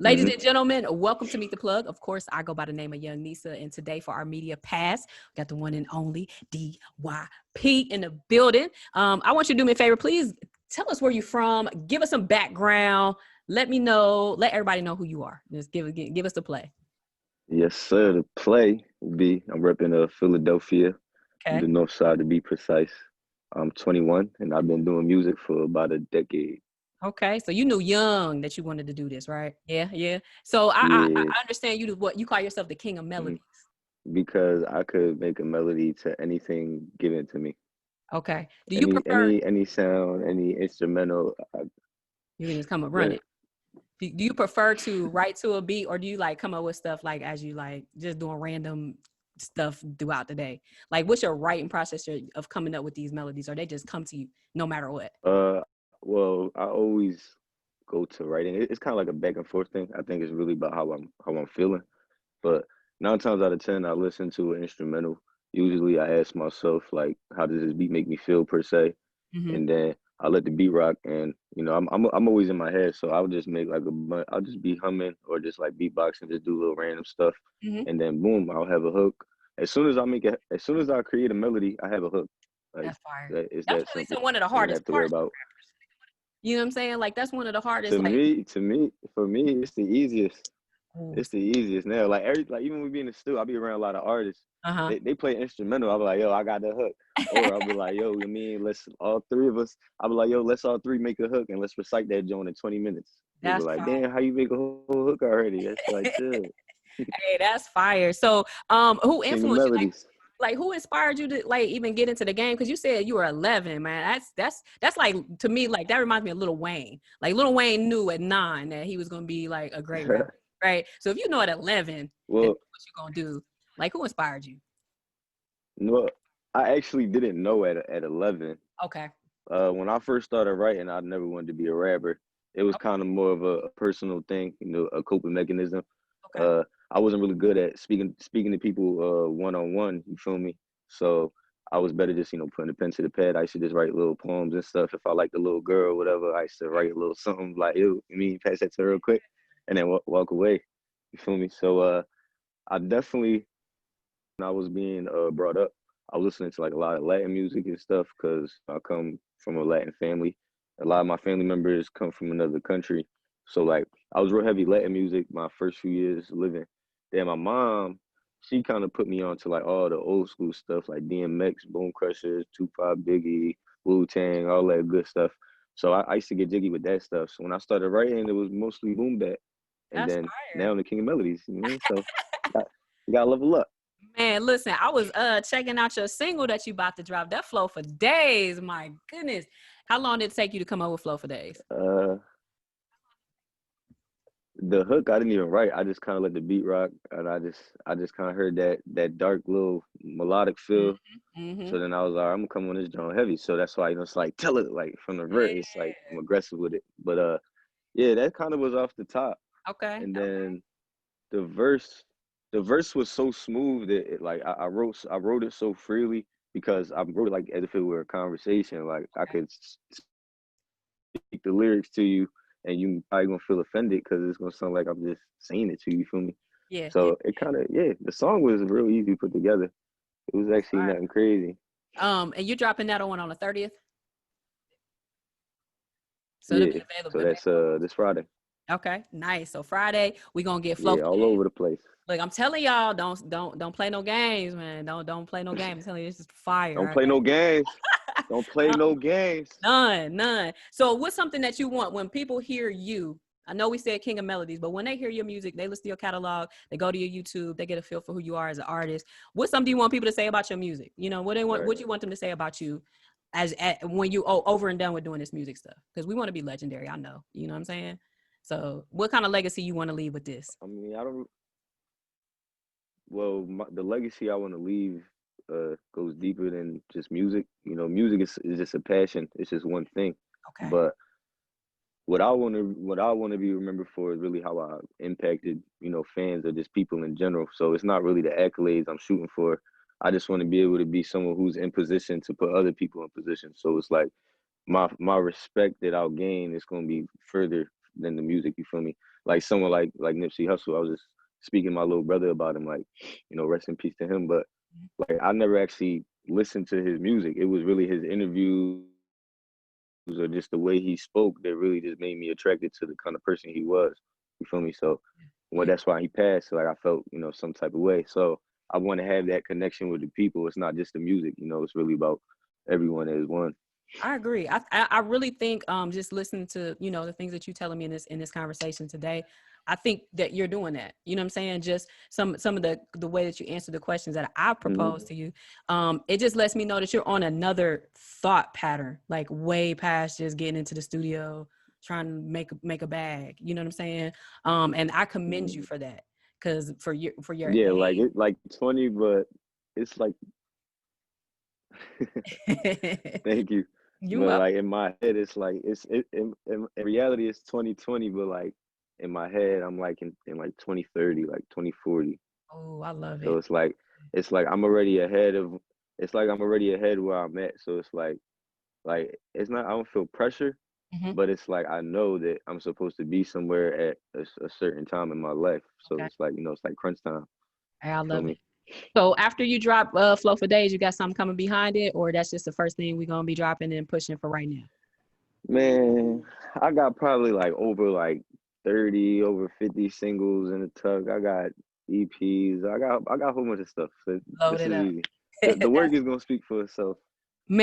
Ladies and gentlemen, welcome to Meet the Plug. Of course, I go by the name of Young Nisa, and today for our media pass, we got the one and only DYP in the building. I want you to do me a favor, please tell us where you're from, give us some background, let everybody know who you are. Just give us the play. Yes, sir. The play will be, I'm repping Philadelphia, Okay. the North Side to be precise. I'm 21 and I've been doing music for about a decade. Okay, so you knew young that you wanted to do this, right? Yeah. So I Yeah, understand what you call yourself, the King of mhm, Melodies. because I could make a melody to anything given to me. Okay. Do you Any prefer any any sound, any instrumental. you can just come up Go running? Do you prefer to write to a beat, or do you like come up with stuff like as you like just doing random stuff throughout the day? Like, what's your writing process of coming up with these melodies, or they just come to you no matter what? Well, I always go to writing. It's kind of like a back and forth thing. I think it's really about how I'm feeling. But 9 times out of 10, I listen to an instrumental. Usually, I ask myself like, how does this beat make me feel per se? Mm-hmm. And then I let the beat rock. And I'm always in my head, so I'll just make like I'll just be humming or just like beatboxing, just do little random stuff, Mm-hmm. and then boom, I'll have a hook. As soon as I create a melody, I have a hook. Like That's fire. it's That's that really simple. one of the I don't hardest have to worry parts. about. You know what I'm saying? Like, that's one of the hardest. To Like, me, for me, it's the easiest. ooh, It's the easiest now. Like even with being in the studio, I'll be around a lot of artists. uh-huh. They play instrumental. I'll be like, yo, I got the hook. Or I'll be like, yo, I mean, let's all three of us. I'll be like, yo, let's all three make a hook and let's recite that joint in 20 minutes. They be That's like, fire. damn, how you make a whole hook already? That's like chill. Hey, that's fire. So, who King of influenced you? Melodies. Like who inspired you to like even get into the game? Because you said you were 11, man. That's like, to me, like that reminds me of Lil Wayne. Like Lil Wayne knew at 9 that he was gonna be like a great rapper, right? So if you know at 11 that Well, what you gonna do, like who inspired you? no, I actually didn't know at 11. Okay. When I first started writing, I never wanted to be a rapper. It was kind of more of a personal thing, a coping mechanism. Okay. Uh, I wasn't really good at speaking to people one on one. You feel me? So I was better just putting a pen to the pad. I used to just write little poems and stuff. If I liked a little girl, or whatever, I used to write a little something like, "Yo, pass that to her real quick," and then walk away. You feel me? So I definitely, when I was being brought up, I was listening to like a lot of Latin music and stuff because I come from a Latin family. A lot of my family members come from another country. So like I was real heavy Latin music my first few years living. Then my mom, she kind of put me on to like all the old school stuff like DMX, Boom Crushers, Tupac, Biggie, Wu Tang, all that good stuff. So I used to get jiggy with that stuff. So when I started writing, it was mostly boom bap. And That's then fire. now I'm the King of Melodies. So got, you got to level up. Man, listen, I was checking out your single that you about to drop. That Flow for Days. My goodness. How long did it take you to come up with Flow for Days? Uh, the hook I didn't even write. I just kind of let the beat rock, and I just kind of heard that dark little melodic feel. Mm-hmm. So then I was like, I'm gonna come on this joint heavy. So that's why it's like tell it like from the vert. It's like I'm aggressive with it. But yeah, that kind of was off the top, Okay. and then the verse, the verse was so smooth that like I wrote it so freely because I wrote it like as if it were a conversation. Like I could speak the lyrics to you, and you probably gonna feel offended because it's gonna sound like I'm just saying it to you. You feel me? Yeah. Yeah. So it kind of the song was real easy to put together. It was actually All nothing crazy. right. And you're dropping that on the 30th, so it'll be Yeah. available. So that's this Friday. Okay, nice. So Friday we gonna get Flow Yeah, for all Days. over the place. Look, I'm telling y'all, don't play no games, man. Don't play no games. I'm telling you, this is fire. Don't All play right? no games. Don't play no games. None. So what's something that you want when people hear you? I know we said King of Melodies, but when they hear your music, they listen to your catalog, they go to your YouTube, they get a feel for who you are as an artist. What's something you want people to say about your music? You know, Right. what you want them to say about you when you over and done with doing this music stuff? Because we want to be legendary. I know. You know what I'm saying? So what kind of legacy you want to leave with this? I mean, I don't. Well, the legacy I want to leave goes deeper than just music. Music is just a passion. It's just one thing. Okay. But what I want to be remembered for is really how I impacted, fans or just people in general. So it's not really the accolades I'm shooting for. I just want to be able to be someone who's in position to put other people in position. So it's like my respect that I'll gain is going to be further than the music. You feel me? like someone like Nipsey Hussle. I was just speaking to my little brother about him, like, rest in peace to him. But like I never actually listened to his music. It was really his interviews or just the way he spoke that really just made me attracted to the kind of person he was. You feel me? So well, Yeah, that's why he passed. Like I felt, some type of way. So I want to have that connection with the people. It's not just the music, it's really about everyone as one. I agree. I really think just listening to the things that you're telling me in this conversation today, I think that you're doing that. You know what I'm saying? Just some of the way that you answer the questions that I proposed to you, it just lets me know that you're on another thought pattern, like way past just getting into the studio trying to make a bag. You know what I'm saying? And I commend you Mm-hmm. for that, because for your Yeah, like age. it like 20, but it's like thank you. You But up? like in my head, it's like in reality it's 2020, but like in my head, I'm like in like 2030, like 2040. Oh, I love So it. it's like I'm already ahead of it's like I'm already ahead where I'm at. So it's like it's not I don't feel pressure, Mhm. but it's like I know that I'm supposed to be somewhere at a certain time in my life. So Okay. it's like, it's like crunch time. I You feel love it. me? So after you drop Flow for Days, you got something coming behind it, or that's just the first thing we're gonna be dropping and pushing for right now? Man, I got probably like over like 30, over 50 singles in the tuck. I got EPs. I got a whole bunch of stuff. So Load this it is up. easy. The work is gonna speak for itself.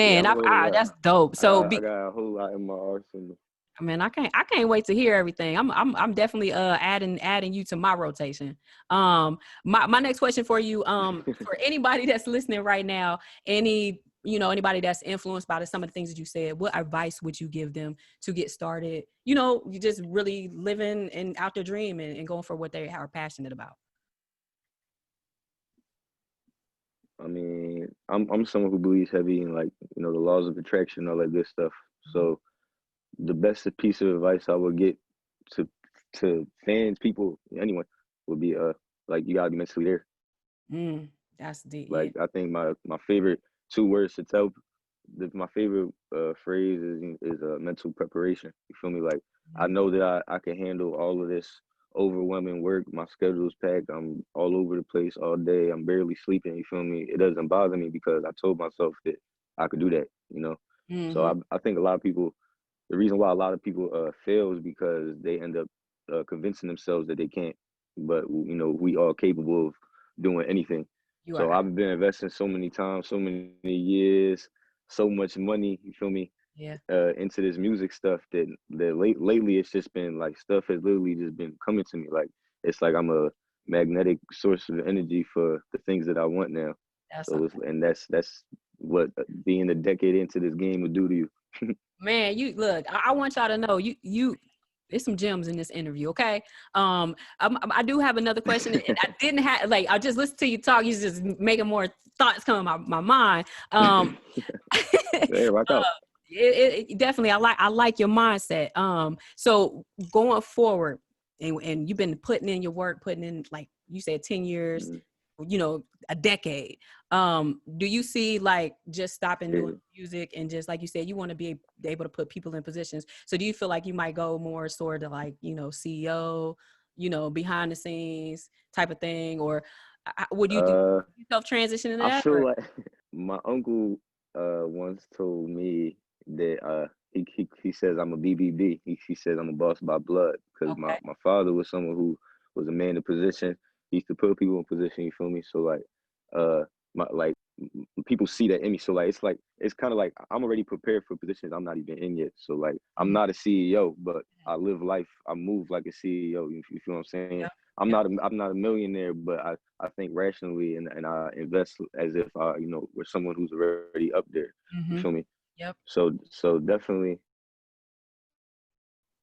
Yeah, Man, I'm gonna load it up. that's dope. I So got I be got a whole lot in my arsenal. man, I can't wait to hear everything. I'm definitely adding you to my rotation. My next question for you, for anybody that's listening right now, anybody that's influenced by some of the things that you said, what advice would you give them to get started? You just really living and out their dream and going for what they are passionate about. I mean, I'm someone who believes heavy in like, the laws of attraction, all that good stuff. So the best piece of advice I would get to fans, people, anyone would be like you gotta be mentally there. Mm, that's deep. Yeah. Like I think my favorite two words to tell my favorite phrase is mental preparation. You feel me? Like I know that I can handle all of this overwhelming work. My schedule's packed. I'm all over the place all day. I'm barely sleeping. You feel me? It doesn't bother me because I told myself that I could do that. So Mm-hmm. I think a lot of people. The reason why a lot of people fail is because they end up convincing themselves that they can't. But we are capable of doing anything. You So are. I've been investing so many times, so many years, so much money. You feel me? Yeah. Into this music stuff that lately it's just been like stuff has literally just been coming to me. Like it's like I'm a magnetic source of energy for the things that I want now. That's So that's what being a decade into this game would do to you. Man, you look. I want y'all to know you. There's some gems in this interview. Okay. I do have another question, and I didn't have like I just listened to you talk. You just making more thoughts come in my mind. Hey, rock out. It definitely I like your mindset. So going forward, and you've been putting in your work, putting in like you said 10 years, Mhm. a decade. Do you see like just stopping doing Yeah. music and just like you said, you want to be able to put people in positions? So do you feel like you might go more sort of like CEO, behind the scenes type of thing, or would you do Uh, yourself transition into I that? feel Or like my uncle once told me that he says I'm a BBB. He says I'm a boss by blood because okay, my father was someone who was a man in position. He used to put people in position. You feel me? So like uh people see that in me. So like it's kind of like I'm already prepared for positions I'm not even in yet. So like I'm mhm, not a CEO, but I live life. I move like a CEO. You feel what I'm saying? yep, yep, I'm not a millionaire, but I think rationally and I invest as if I we're someone who's already up there. You hmm, feel me? yep. So definitely,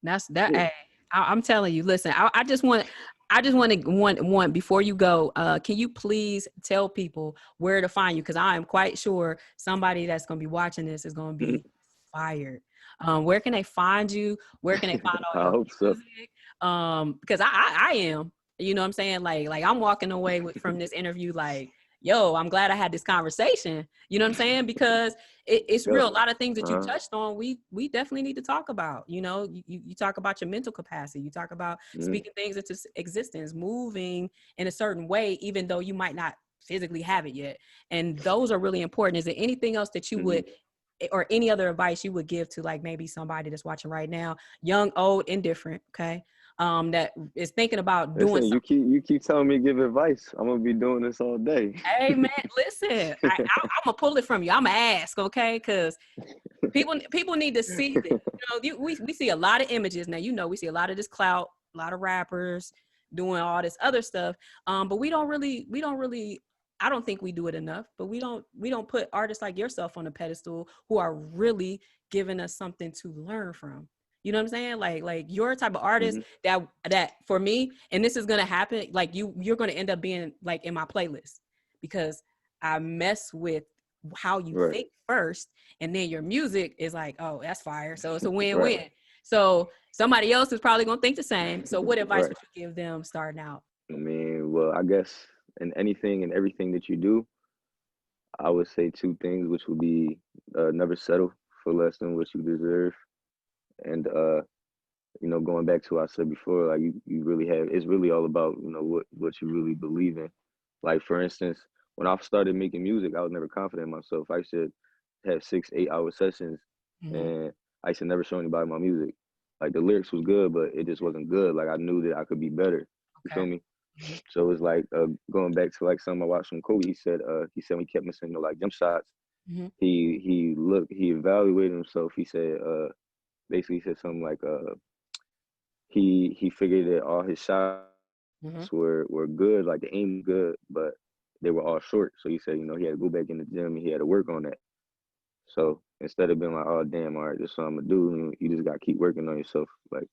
That's that. yeah. Hey, I'm telling you. Listen, I just want to one before you go. Can you please tell people where to find you? Because I am quite sure somebody that's going to be watching this is going to be fired. Where can they find you? Where can they find all I your hope so. music? Because I am. You know what I'm saying? Like I'm walking away from this interview like. yo, I'm glad I had this conversation. You know what I'm saying? Because it's Yep. real. A lot of things that you Uh-huh. touched on, we definitely need to talk about. You know, you talk about your mental capacity. You talk about Mhm. speaking things into existence, moving in a certain way, even though you might not physically have it yet. And those are really important. Is there anything else that you Mhm. would, or any other advice you would give to like maybe somebody that's watching right now, young, old, indifferent, okay, that is thinking about doing Listen, something? you keep telling me to give advice. I'm gonna be doing this all day. Hey man, listen, I'm gonna pull it from you. I'm gonna ask, okay? Because people need to see this. You know, we see a lot of images now. You know, we see a lot of this clout, a lot of rappers doing all this other stuff. But we don't really. I don't think we do it enough. But we don't put artists like yourself on a pedestal who are really giving us something to learn from. You know what I'm saying? Like you're a type of artist Mhm. that for me, and this is gonna happen. Like you're gonna end up being like in my playlist because I mess with how you Right. think first, and then your music is like, oh, that's fire. So it's a Right. win-win. So somebody else is probably gonna think the same. So what advice Right. would you give them starting out? I mean, well, I guess in anything and everything that you do, I would say two things, which would be never settle for less than what you deserve, and going back to what I said before, like you really have, it's really all about, what you really believe in. Like for instance, when I started making music, I was never confident in myself. I should have 6, 8 hour sessions, Mm-hmm. and I should never show anybody my music. Like the lyrics was good, but it just wasn't good. Like I knew that I could be better. You Okay. feel me? Mm-hmm. So it's like going back to like something I watched from Kobe. He said when he kept missing like jump shots, Mm-hmm. he evaluated himself. He said basically he said something like he figured that all his shots Mm-hmm. were good, like the aim was good, but they were all short. So he said, he had to go back in the gym and he had to work on that. So instead of being like, oh damn, all right, this is what I'm gonna do, you just gotta keep working on yourself. Like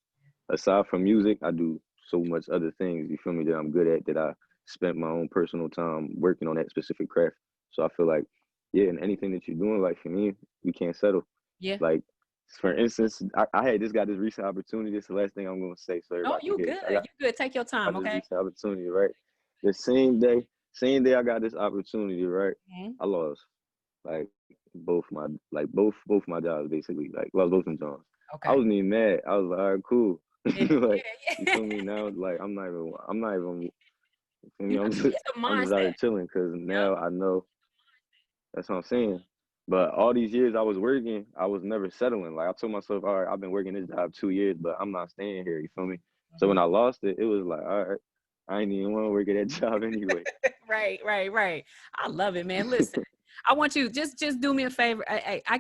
aside from music, I do so much other things, you feel me, that I'm good at, that I spent my own personal time working on that specific craft. So I feel like, yeah, in anything that you're doing, like for me, we can't settle. Yeah. Like for instance, I had just got this recent opportunity. This is the last thing I'm gonna say so No, everybody can you hear good. this. I got You good. Take your time, this okay? recent opportunity, right? The same day I got this opportunity, right? Mm-hmm. I lost like both my jobs basically. Like lost both of them jobs. I Okay. wasn't even mad. I was like, all right, cool. Yeah, Like you yeah, feel me now? Like I'm not even. You feel me? yeah. It's a I'm just out mindset. here chilling because Yep. now I know. That's what I'm saying. But all these years I was working, I was never settling. Like I told myself, all right, I've been working this job 2 years, but I'm not staying here. You feel me? So Mm-hmm. when I lost it, it was like, all right, I ain't even want to work at that job anyway. Right. I love it, man. Listen, I want you just do me a favor.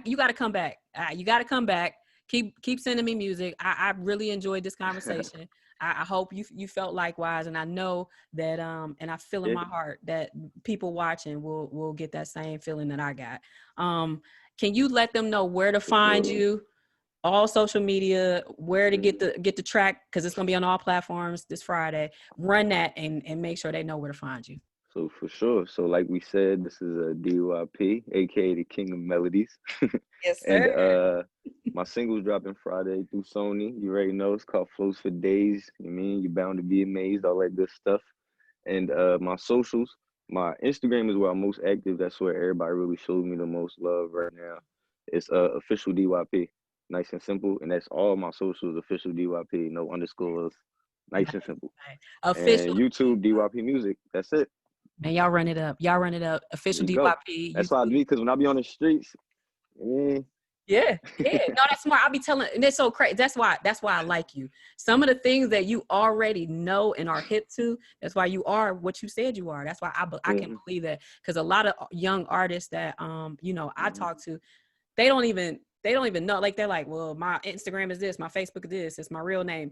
You got to come back. You got to come back. Keep sending me music. I really enjoyed this conversation. I hope you felt likewise, and I know that and I feel in Yeah. my heart that people watching will get that same feeling that I got. Um, can you let them know where to For find sure. you? All social media, where to Mhm. get the track, because it's gonna be on all platforms this Friday. Run that and make sure they know where to find you. So for sure. So like we said, this is a DYP, aka the King of Melodies. Yes, And sir. my single's dropping Friday through Sony. You already know it's called Flows for Days. You mean you're bound to be amazed, all that good stuff. And my socials, my Instagram is where I'm most active. That's where everybody really shows me the most love right now. It's official DYP, nice and simple, and that's all my socials. Official DYP, no underscores, Nice, nice and simple. nice. Official. And YouTube DYP Music. That's it. Man, y'all run it up. Y'all run it up. There Official you go. DYP, That's why I YouTube. do because when I be on the streets, man, Yeah. No, that's smart. I'll be telling, and it's so crazy. That's why I like you. Some of the things that you already know and are hip to, that's why you are what you said you are. That's why I can hmm believe that. Because a lot of young artists that I hmm talk to, they don't even know. Like they're like, well, my Instagram is this, my Facebook is this, it's my real name.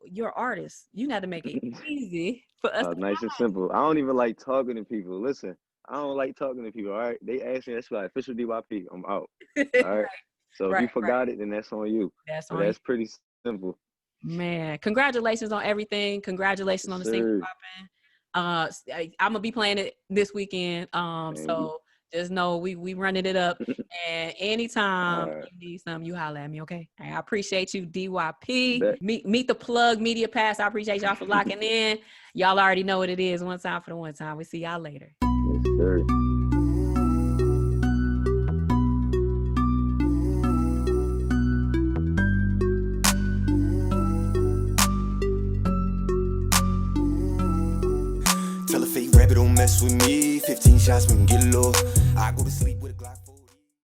You're artist. You got to make it easy for us to nice and simple. I don't even like talking to people. Listen, I don't like talking to people. All right, they ask me. That's why official DYP. I'm out. find. All right. So if Right. you forgot it, then that's on you. That's But on you. that's pretty simple. Man, congratulations on everything. Congratulations Yes, on the single sir. popping. I'm gonna be playing it this weekend. Thank you. So just know we running it up. And All anytime right. you need something, you holler at me, okay? I appreciate you, DYP. Bet. Meet the plug, Media Pass. I appreciate y'all for locking in. Y'all already know what it is. One time for the one time. We see y'all later. Yes, Yes, sir. Tell a fake rabbit don't mess with me. 15 shots, we can get low.